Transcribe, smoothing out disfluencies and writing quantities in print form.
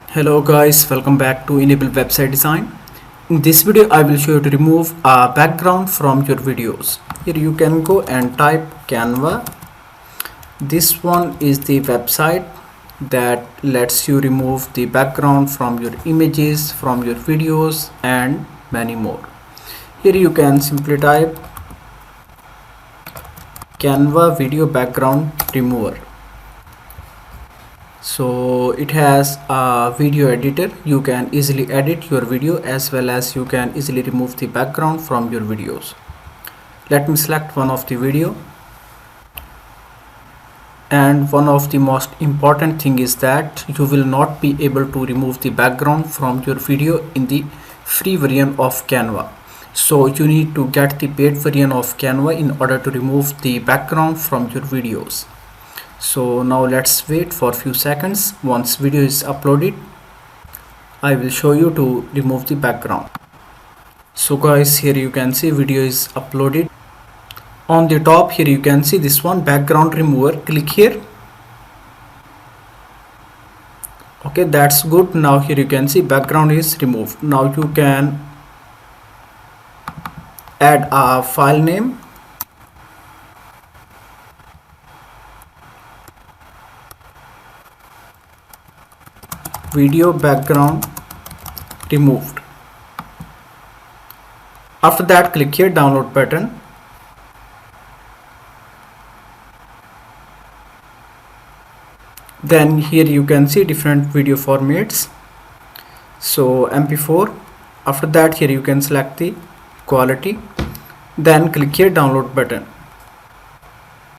Hello guys, welcome back to Enable Website Design. In this video I will show you to remove a background from your videos. Here you can go and type Canva. This one is the website that lets you remove the background from your images, from your videos and many more. Here you can simply type Canva video background remover. So it has a video editor. You can easily edit your video as well as you can easily remove the background from your videos. Let me select one of the video, and one of the most important thing is that you will not be able to remove the background from your video in the free version of Canva. So you need to get the paid version of Canva in order to remove the background from your videos. So now let's wait for a few seconds. Once video is uploaded, I will show you to remove the background. So guys, here you can see video is uploaded. On the top here you can see this one, background remover. Click here. Okay, that's good. Now here you can see background is removed. Now you can add a file name. Video background removed. After that, click here download button. Then here you can see different video formats. So MP4. After that, here you can select the quality. Then click here download button.